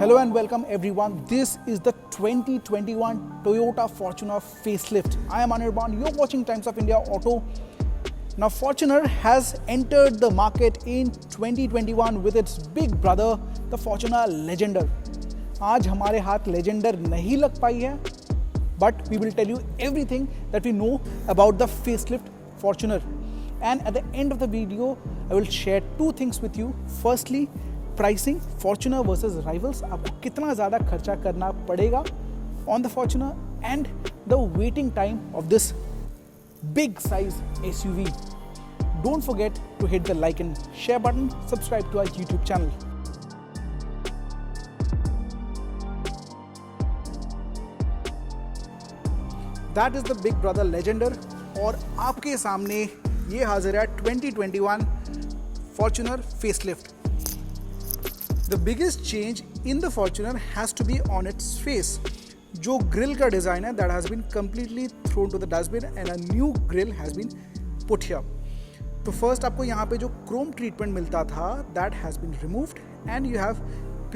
Hello and welcome everyone. This is the 2021 Toyota Fortuner facelift. I am Anirban. You're watching Times of India Auto. Now Fortuner has entered the market in 2021 with its big brother, the Fortuner Legender. आज हमारे हाथ Legender नहीं लग पाई है, but we will tell you everything that we know about the facelift Fortuner. And at the end of the video, I will share two things with you. Firstly, pricing Fortuner versus rivals, आपको कितना ज़्यादा खर्चा करना पड़ेगा on the Fortuner and the waiting time of this big size SUV. Don't forget to hit the like and share button, subscribe to our YouTube channel. That is the big brother Legender और आपके सामने ये हाजिर है 2021 Fortuner facelift. The biggest change in the Fortuner has to be on its face. जो grill का design है that has been completely thrown to the dustbin and a new grill has been put here. तो first आपको यहाँ पे जो chrome treatment मिलता था that has been removed and you have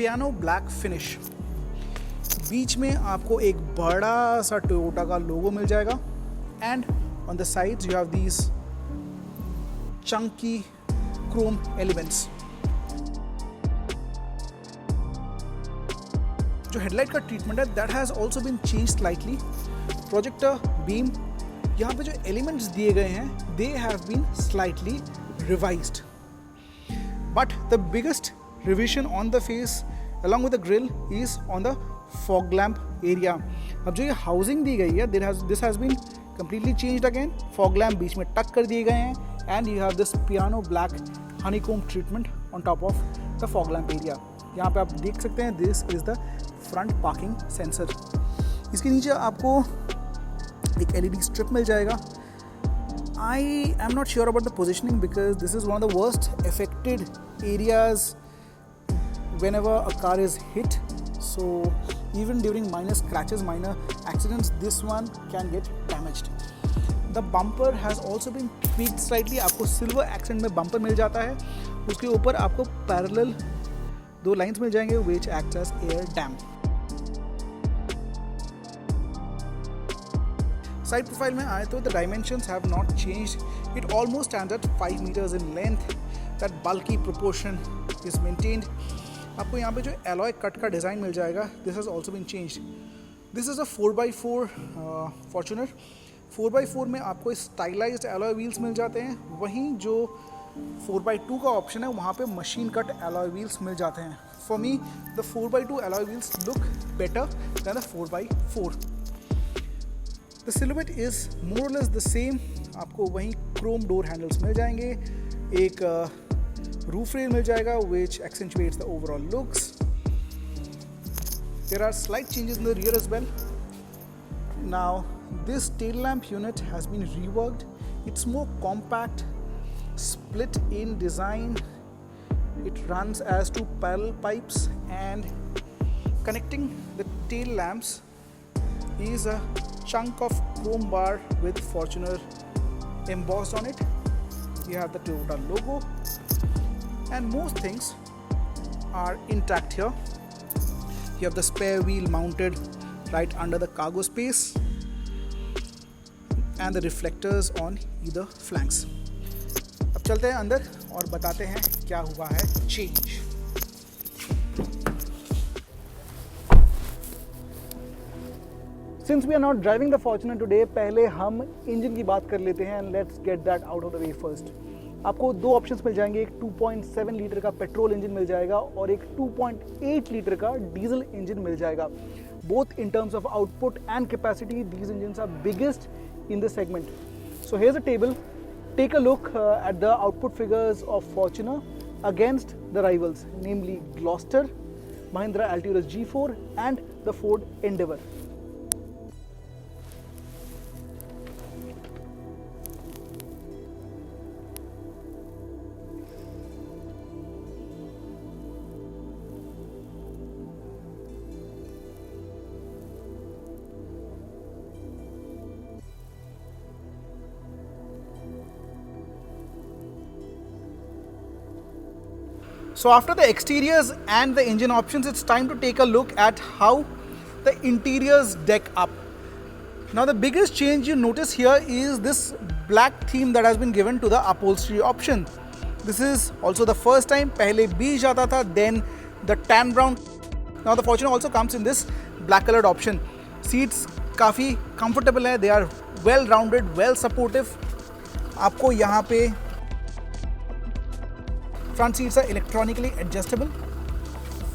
piano black finish. बीच में आपको एक बड़ा सा Toyota का logo मिल जाएगा and on the sides you have these chunky chrome elements. जो हेडलाइट का ट्रीटमेंट है that has also been change slightly. Projector beam, यहाँ पे जो एलिमेंट्स दिए गए हैं they have been slightly revised. But the biggest revision on the face along with the grille is on the fog lamp area. अब जो ये housing दी गई है this has been completely changed again. Fog lamp बीच में tuck कर दिए गए हैं and you have this piano black हनीकोम treatment on top of the fog lamp area. यहाँ पे आप देख सकते हैं this is the front parking sensor. इसके नीचे आपको एक एलईडी स्ट्रिप मिल जाएगा. I am not sure about the positioning because this is one of the worst affected areas when ever a car is hit. So even during minor scratches, minor accidents, this one can get damaged. The bumper has also been tweaked slightly. आपको silver accent में bumper मिल जाता है. उसके ऊपर आपको parallel दो lines मिल जाएंगे which act as air dam. Side profile में आए तो the dimensions have not changed. It almost stands at 5 meters in length. That bulky proportion is maintained. आपको यहाँ पे जो एलॉय कट का डिज़ाइन मिल जाएगा this has also been changed. This is a 4x4 Fortuner. 4x4 में आपको stylised alloy wheels मिल जाते हैं. वहीं जो 4x2 का ऑप्शन है वहाँ पे मशीन कट एलॉय व्हील्स मिल जाते हैं. For me the 4x2 alloy wheels look better than the 4x4. The silhouette is more और लेस द सेम. आपको वहीं क्रोम डोर हैंडल्स मिल जाएंगे. एक रूफ रेल मिल जाएगा which accentuates the overall looks. There are slight changes in the rear as well. Now this tail lamp unit has been reworked. It's more compact, split in design. It runs as two parallel pipes and connecting the tail lamps is a chunk of chrome bar with Fortuner embossed on it. You have the Toyota logo and most things are intact here. You have the spare wheel mounted right under the cargo space and the reflectors on either flanks. चलते हैं अंदर और बताते हैं क्या हुआ है change. Since we are not driving the Fortuner today, पहले हम इंजन की बात कर लेते हैं and let's get that out of the way first. आपको दो ऑप्शंस मिल जाएंगे. एक 2.7 लीटर का पेट्रोल इंजन मिल जाएगा और एक 2.8 लीटर का डीजल इंजन मिल जाएगा. Both in terms of output and capacity these engines are biggest in the segment. So here's a table. Take a look at the output figures of Fortuner against the rivals, namely Gloster, Mahindra Altiros G4 and the Ford Endeavour. So after the exteriors and the engine options, it's time to take a look at how the interiors deck up. Now the biggest change you notice here is this black theme that has been given to the upholstery option. This is also the first time. पहले beige आता था, then the tan brown. Now the Fortuner also comes in this black colored option. Seats काफ़ी comfortable है, they are well rounded, well supportive. आपको यहाँ पे front seats are electronically adjustable.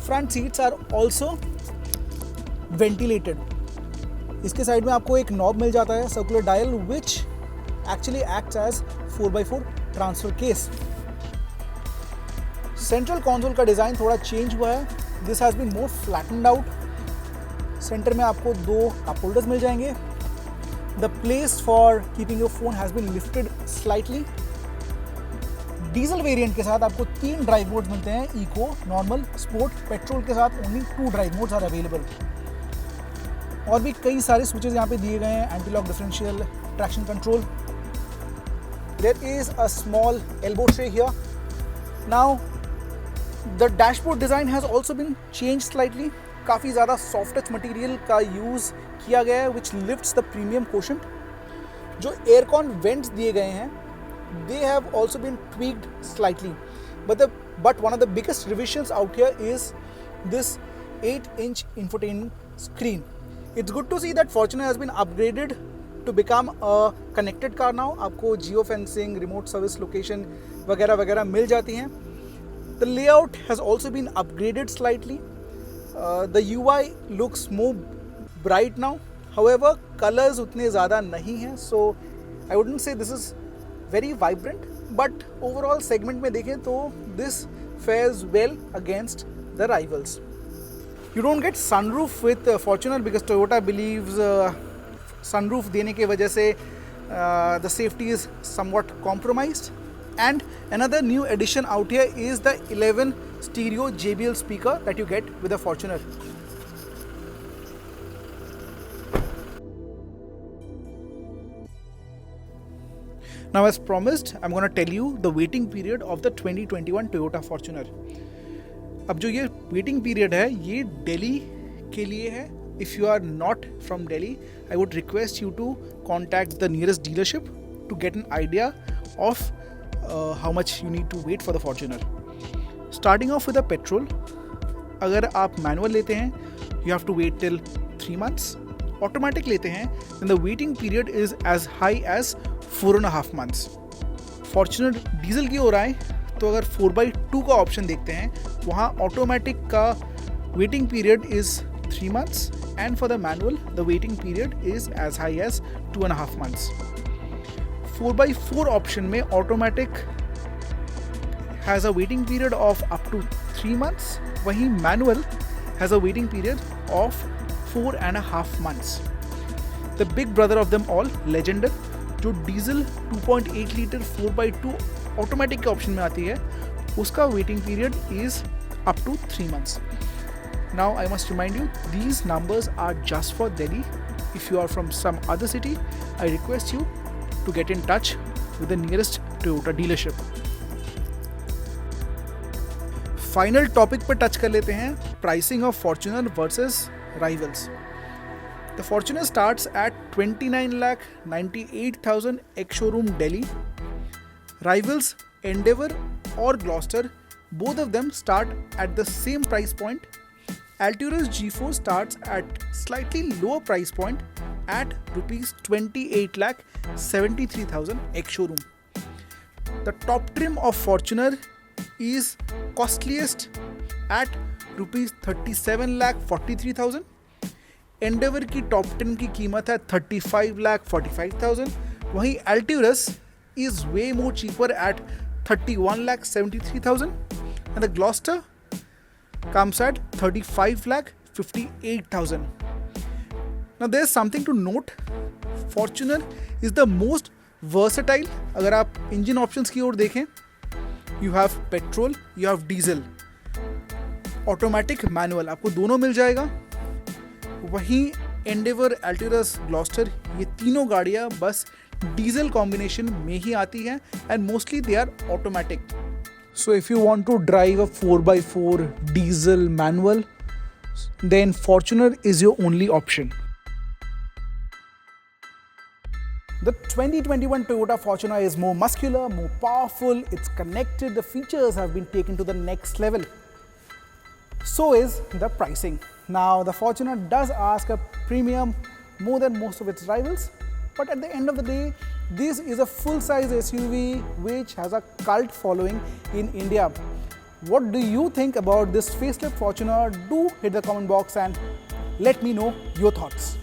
Front seats are also ventilated. इसके side में आपको एक knob मिल जाता है, circular dial, which actually acts as 4x4 transfer case. Central console का डिज़ाइन थोड़ा चेंज हुआ है. This has been more flattened out. Centre में आपको 2 कप होल्डर्स मिल जाएंगे. The place for keeping your phone has been lifted slightly. Diesel variant के साथ आपको 3 ड्राइव मोड्स मिलते हैं, इको, नॉर्मल, स्पोर्ट. पेट्रोल के साथ only 2 drive modes are available. और भी कई सारे स्विचेस यहाँ पे दिए गए हैं. Anti lock differential, traction control. There is a small elbow tray here. Now the dashboard design has also been change slightly. काफ़ी ज़्यादा सॉफ्ट टच मटीरियल का यूज़ किया गया है, which lifts the premium quotient. जो एयरकॉन वेंट्स दिए गए हैं, they have also been tweaked slightly, but one of the biggest revisions out here is this 8-inch infotainment screen. It's good to see that Fortuner has been upgraded to become a connected car now. आपको geo fencing, remote service location वगैरह वगैरह मिल जाती हैं. The layout has also been upgraded slightly. The UI looks more bright now. However, colors उतने ज़्यादा नहीं हैं, so I wouldn't say this is very vibrant, but overall segment में देखें तो this fares well against the rivals. You don't get sunroof with Fortuner because Toyota believes sunroof देने के वजह से the safety is somewhat compromised. And another new addition out here is the 11 stereo JBL speaker that you get with the Fortuner. Now, as promised, I'm going to tell you the waiting period of the 2021 Toyota Fortuner. अब जो ये waiting period है, ये दिल्ली के लिए है. If you are not from Delhi, I would request you to contact the nearest dealership to get an idea of how much you need to wait for the Fortuner. Starting off with the petrol, अगर आप manual लेते हैं, you have to wait till 3 months. Automatic लेते हैं, then the waiting period is as high as 4.5 months. Fortuner diesel की ओर आए तो अगर 4x2 का ऑप्शन देखते हैं, वहाँ ऑटोमेटिक का waiting period is 3 months and for the manual the waiting period is as high as 2.5 months. 4x4 option में automatic has a waiting period of up to 3 months, वहीं manual has a waiting period of 4.5 months. The big brother of them all, Legender, जो diesel 2.8 litre 4x2 automatic के option में आती है, उसका waiting period is up to 3 months. Now I must remind you, these numbers are just for Delhi. If you are from some other city, I request you to get in touch with the nearest Toyota dealership. Final topic पर touch कर लेते हैं, pricing of Fortuner versus rivals. The Fortuner starts at 29,98,000 ex-showroom Delhi. Rivals Endeavour or Gloucester, both of them start at the same price point. Alturas G4 starts at slightly lower price point at rupees 28,73,000 ex-showroom. The top trim of Fortuner is costliest at rupees 37,43,000. Endeavour की top 10 की कीमत है 35,45,000. वहीं Alturas is way more cheaper at 31,73,000 and the Gloster comes at 35,58,000. Now there is something to note. Fortuner is the most versatile. अगर आप engine options की ओर देखें, you have petrol, you have diesel, automatic, manual, आपको दोनों मिल जाएगा. वहीं Endeavour, एल्ट्यूरस, Gloster, ये तीनों गाड़ियाँ बस डीजल कॉम्बिनेशन में ही आती हैं and mostly they are automatic. So if you want to drive a 4x4 diesel manual, then Fortuner is your only option. The 2021 Toyota Fortuner is more muscular, more powerful, it's connected, the features have been taken to the next level. So is the pricing. Now the Fortuner does ask a premium more than most of its rivals, but at the end of the day, this is a full-size SUV which has a cult following in India. What do you think about this facelift Fortuner? Do hit the comment box and let me know your thoughts.